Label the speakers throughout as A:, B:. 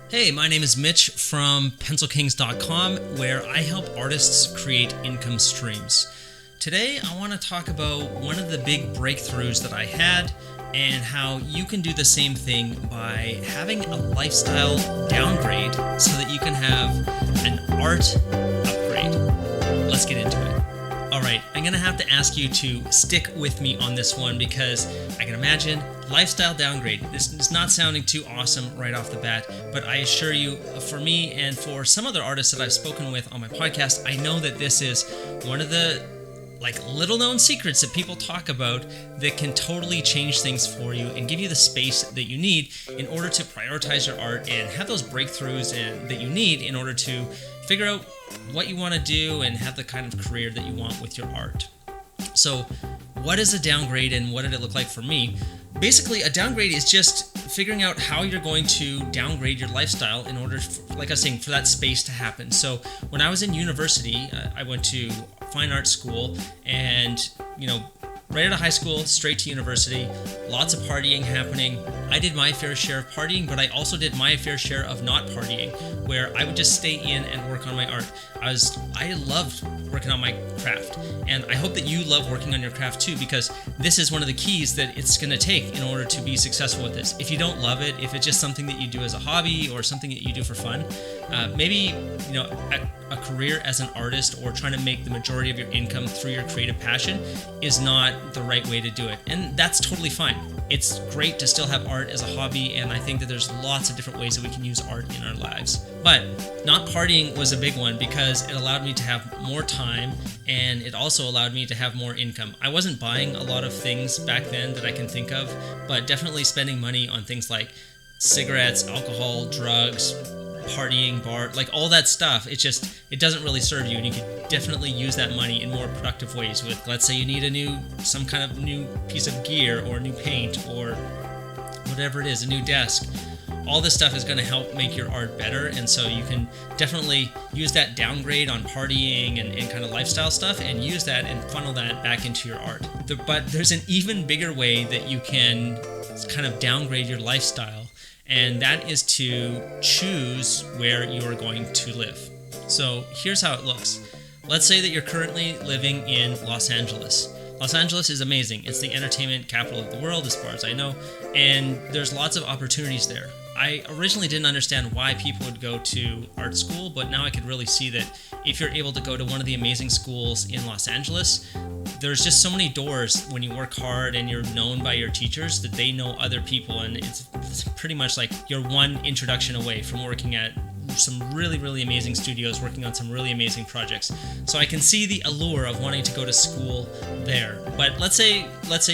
A: Hey, my name is Mitch from pencilkings.com, where I help artists create income streams. Today, I want to talk about one of the big breakthroughs that I had and how you can do the same thing by having a lifestyle downgrade so that you can have an art upgrade. Let's get into it. Alright, I'm going to have to ask you to stick with me on this one because I can imagine lifestyle downgrade. This is not sounding too awesome right off the bat, but I assure you, for me and for some other artists that I've spoken with on my podcast, I know that this is one of the little known secrets that people talk about that can totally change things for you and give you the space that you need in order to prioritize your art and have those breakthroughs that you need in order to figure out what you want to do and have the kind of career that you want with your art. So what is a downgrade and what did it look like for me? Basically, a downgrade is just figuring out how you're going to downgrade your lifestyle in order, like I was saying, for that space to happen. So when I was in university, I went to fine art school and, right out of high school, straight to university, lots of partying happening. I did my fair share of partying, but I also did my fair share of not partying, where I would just stay in and work on my art. I loved working on my craft, and I hope that you love working on your craft too, because this is one of the keys that it's going to take in order to be successful with this. If you don't love it, if it's just something that you do as a hobby or something that you do for fun, maybe a career as an artist or trying to make the majority of your income through your creative passion is not the right way to do it, and that's totally fine. It's great to still have art as a hobby, and I think that there's lots of different ways that we can use art in our lives. But not partying was a big one because it allowed me to have more time, and it also allowed me to have more income. I wasn't buying a lot of things back then that I can think of, but definitely spending money on things like cigarettes, alcohol, drugs, partying, bar, all that stuff. It doesn't really serve you, and you can definitely use that money in more productive ways with, let's say you need some kind of new piece of gear or new paint or whatever it is, a new desk. All this stuff is going to help make your art better, and so you can definitely use that downgrade on partying and kind of lifestyle stuff and use that and funnel that back into your art. But there's an even bigger way that you can kind of downgrade your lifestyle, and that is to choose where you are going to live. So here's how it looks. Let's say that you're currently living in Los Angeles. Los Angeles is amazing. It's the entertainment capital of the world as far as I know, and there's lots of opportunities there. I originally didn't understand why people would go to art school, but now I could really see that if you're able to go to one of the amazing schools in Los Angeles, there's just so many doors when you work hard and you're known by your teachers that they know other people, and it's pretty much like you're one introduction away from working at some really, really amazing studios, working on some really amazing projects. So I can see the allure of wanting to go to school there. But let's say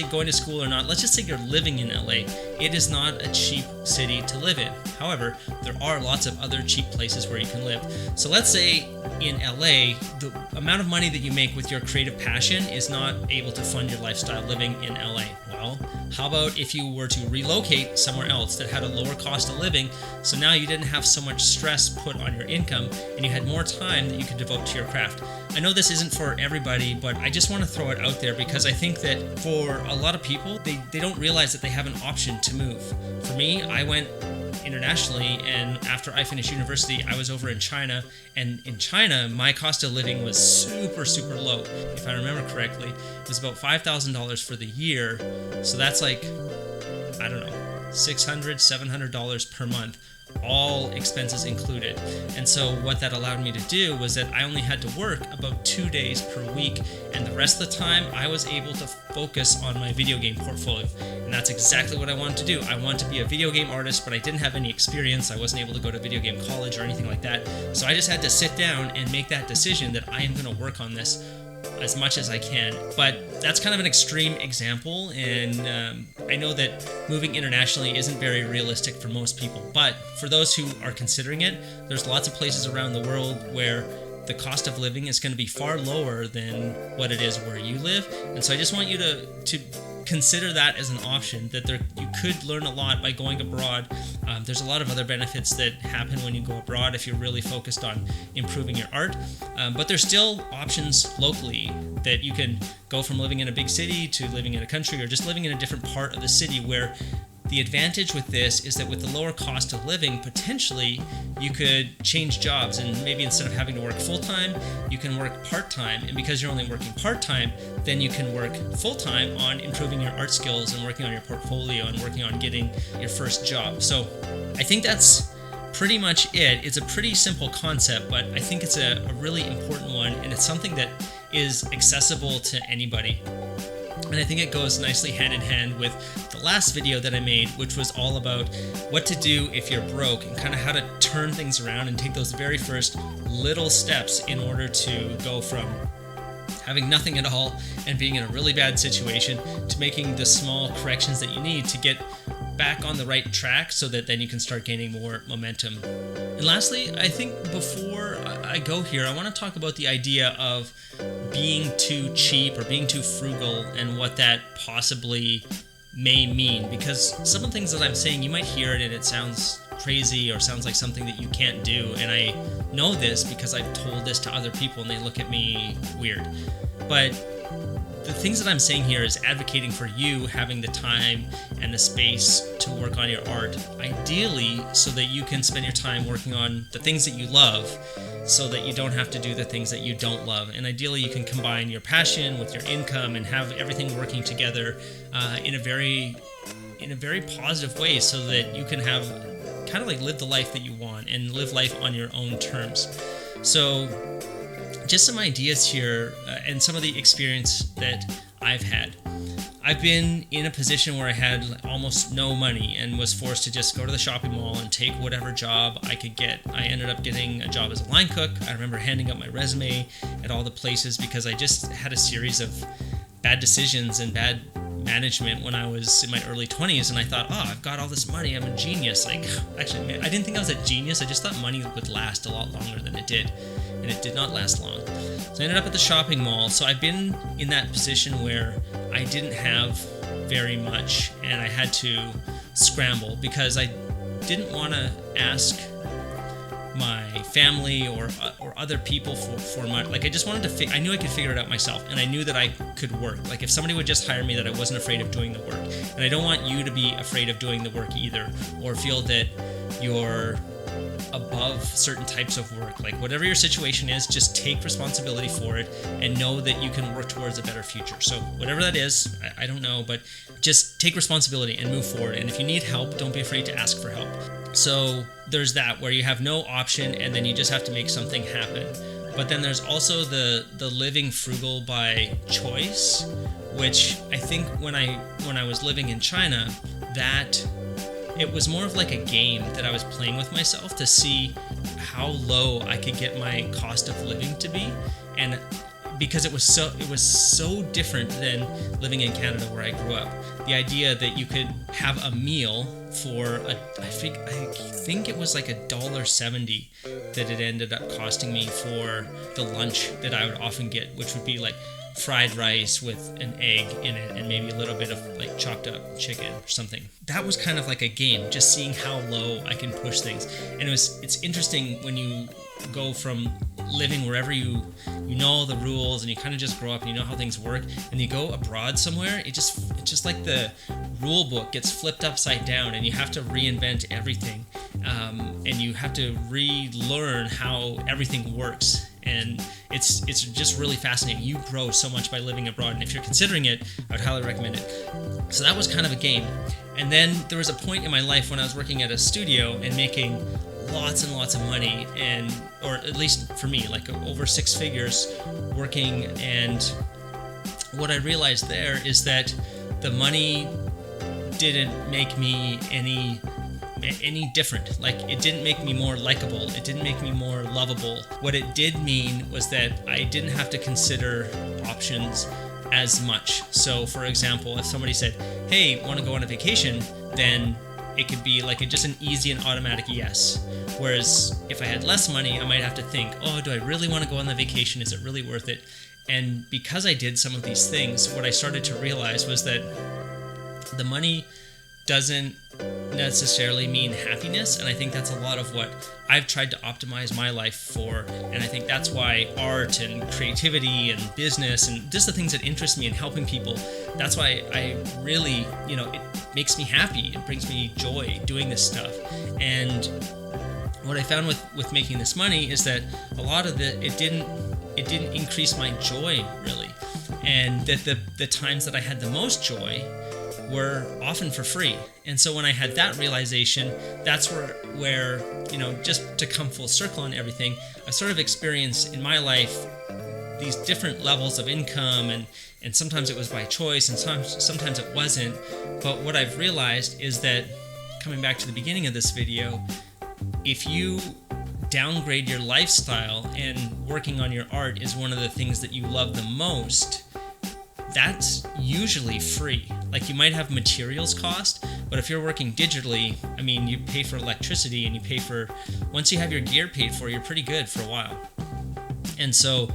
A: going to school or not, let's just say you're living in LA. It is not a cheap city to live in. However, there are lots of other cheap places where you can live. So let's say in LA, the amount of money that you make with your creative passion is not able to fund your lifestyle living in LA. Well, how about if you were to relocate somewhere else that had a lower cost of living, so now you didn't have so much stress put on your income and you had more time that you could devote to your craft. I know this isn't for everybody, but I just want to throw it out there because I think that for a lot of people, they don't realize that they have an option to move. For me, I went internationally, and after I finished university, I was over in China, and in China, my cost of living was super, super low. If I remember correctly, it was about $5,000 for the year, so that's $600, $700 per month, all expenses included. And so what that allowed me to do was that I only had to work about 2 days per week, and the rest of the time I was able to focus on my video game portfolio. And that's exactly what I wanted to do. I wanted to be a video game artist, but I didn't have any experience. I wasn't able to go to video game college or anything like that. So I just had to sit down and make that decision that I am going to work on this as much as I can. But that's kind of an extreme example, and I know that moving internationally isn't very realistic for most people, but for those who are considering it, there's lots of places around the world where the cost of living is going to be far lower than what it is where you live. And so I just want you to consider that as an option, that you could learn a lot by going abroad. There's a lot of other benefits that happen when you go abroad if you're really focused on improving your art, but there's still options locally that you can go from living in a big city to living in a country or just living in a different part of the city where The advantage with this is that with the lower cost of living, potentially you could change jobs, and maybe instead of having to work full-time, you can work part-time. And because you're only working part-time, then you can work full-time on improving your art skills and working on your portfolio and working on getting your first job. So I think that's pretty much it. It's a pretty simple concept, but I think it's a really important one, and it's something that is accessible to anybody. And I think it goes nicely hand in hand with the last video that I made, which was all about what to do if you're broke and kind of how to turn things around and take those very first little steps in order to go from having nothing at all and being in a really bad situation to making the small corrections that you need to get back on the right track so that then you can start gaining more momentum. And lastly, I think before I go here, I want to talk about the idea of being too cheap or being too frugal and what that possibly may mean, because some of the things that I'm saying, you might hear it and it sounds crazy or sounds like something that you can't do, and I know this because I've told this to other people and they look at me weird. But the things that I'm saying here is advocating for you having the time and the space to work on your art, ideally so that you can spend your time working on the things that you love, so that you don't have to do the things that you don't love. And ideally you can combine your passion with your income and have everything working together in a very positive way, so that you can have kind of like live the life that you want and live life on your own terms. So just some ideas here and some of the experience that I've had. I've been in a position where I had almost no money and was forced to just go to the shopping mall and take whatever job I could get. I ended up getting a job as a line cook. I remember handing up my resume at all the places because I just had a series of bad decisions and bad management when I was in my early 20s, and I thought, oh, I've got all this money, I'm a genius. Like, actually, I didn't think I was a genius. I just thought money would last a lot longer than it did, and it did not last long. So I ended up at the shopping mall. So I've been in that position where I didn't have very much, and I had to scramble because I didn't want to ask my family or other people for money. Like, I just wanted to I knew I could figure it out myself, and I knew that I could work. Like, if somebody would just hire me, that I wasn't afraid of doing the work. And I don't want you to be afraid of doing the work either, or feel that you're above certain types of work. Like, whatever your situation is, just take responsibility for it and know that you can work towards a better future. So whatever that is, I don't know, but just take responsibility and move forward. And if you need help, don't be afraid to ask for help. So there's that, where you have no option and then you just have to make something happen. But then there's also the living frugal by choice, which I think when I was living in China, that it was more of like a game that I was playing with myself to see how low I could get my cost of living to be. And because it was so different than living in Canada where I grew up. The idea that you could have a meal for I think it was like $1.70 that it ended up costing me for the lunch that I would often get, which would be like fried rice with an egg in it and maybe a little bit of like chopped up chicken or something. That was kind of like a game, just seeing how low I can push things. And it's interesting when you go from living wherever you know all the rules and you kind of just grow up and you know how things work, and you go abroad somewhere, it's just like the rule book gets flipped upside down and you have to reinvent everything, and you have to relearn how everything works. And it's just really fascinating. You grow so much by living abroad, and if you're considering it, I would highly recommend it. So that was kind of a game. And then there was a point in my life when I was working at a studio and making lots and lots of money, or at least for me, like over six figures working. And what I realized there is that the money didn't make me any different. Like, it didn't make me more likable. It didn't make me more lovable. What it did mean was that I didn't have to consider options as much. So for example, if somebody said, hey, want to go on a vacation, then it could be like just an easy and automatic yes. Whereas if I had less money, I might have to think, oh, do I really want to go on the vacation? Is it really worth it? And because I did some of these things, what I started to realize was that the money doesn't necessarily mean happiness, and I think that's a lot of what I've tried to optimize my life for. And I think that's why art and creativity and business and just the things that interest me and helping people, that's why I really, it makes me happy. It brings me joy doing this stuff. And what I found with making this money is that a lot of it didn't increase my joy really, and that the times that I had the most joy were often for free. And so when I had that realization, that's where just to come full circle on everything, I sort of experienced in my life these different levels of income, and sometimes it was by choice and sometimes it wasn't. But what I've realized is that, coming back to the beginning of this video, if you downgrade your lifestyle and working on your art is one of the things that you love the most, that's usually free. Like, you might have materials cost, but if you're working digitally, I mean, you pay for electricity and you pay for, once you have your gear paid for, you're pretty good for a while. And so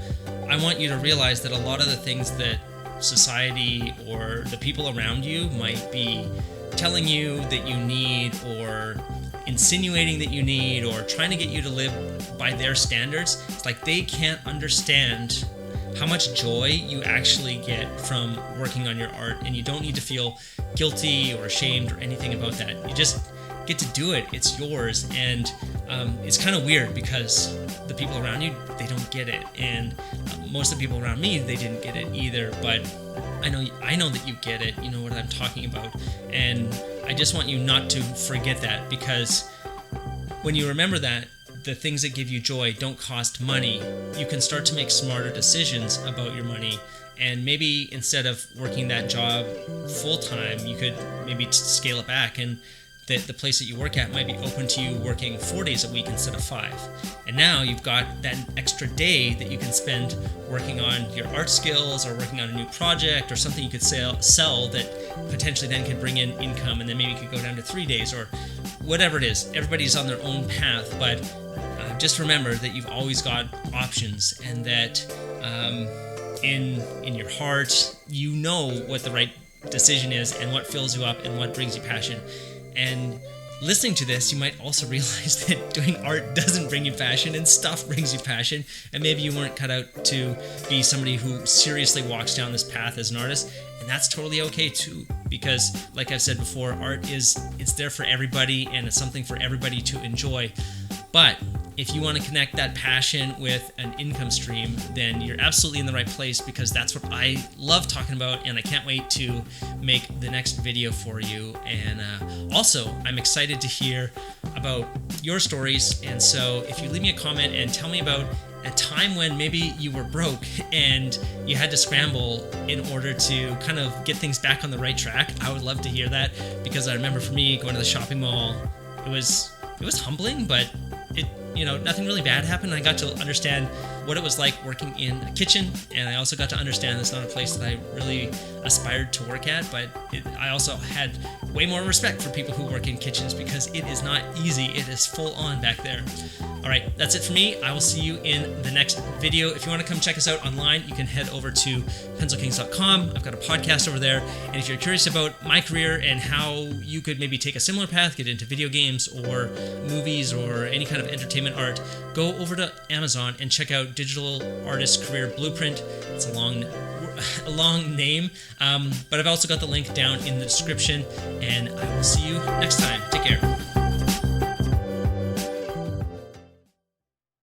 A: I want you to realize that a lot of the things that society or the people around you might be telling you that you need, or insinuating that you need, or trying to get you to live by their standards, it's like they can't understand how much joy you actually get from working on your art. And you don't need to feel guilty or ashamed or anything about that. You just get to do it. It's yours. And it's kind of weird because the people around you, they don't get it. And most of the people around me, they didn't get it either. But I know that you get it. You know what I'm talking about. And I just want you not to forget that, because when you remember that, the things that give you joy don't cost money, you can start to make smarter decisions about your money. And maybe instead of working that job full-time, you could maybe scale it back, and the place that you work at might be open to you working 4 days a week instead of 5. And now you've got that extra day that you can spend working on your art skills, or working on a new project, or something you could sell that potentially then could bring in income, and then maybe you could go down to 3 days, or whatever it is. Everybody's on their own path, but just remember that you've always got options, and that in your heart, you know what the right decision is and what fills you up and what brings you passion. And listening to this, you might also realize that doing art doesn't bring you passion, and stuff brings you passion. And maybe you weren't cut out to be somebody who seriously walks down this path as an artist, and that's totally okay too. Because, like I've said before, art it's there for everybody, and it's something for everybody to enjoy. But if you want to connect that passion with an income stream, then you're absolutely in the right place, because that's what I love talking about, and I can't wait to make the next video for you. And also, I'm excited to hear about your stories, and so if you leave me a comment and tell me about a time when maybe you were broke and you had to scramble in order to kind of get things back on the right track, I would love to hear that, because I remember for me, going to the shopping mall, it was humbling, but nothing really bad happened. I got to understand what it was like working in a kitchen, and I also got to understand it's not a place that I really aspired to work at, but I also had way more respect for people who work in kitchens, because it is not easy. It is full on back there. All right, that's it for me. I will see you in the next video. If you want to come check us out online, you can head over to pencilkings.com. I've got a podcast over there. And if you're curious about my career and how you could maybe take a similar path, get into video games or movies or any kind of entertainment art, go over to Amazon and check out Digital Artist Career Blueprint. It's a long name, but I've also got the link down in the description, and I will see you next time. Take care.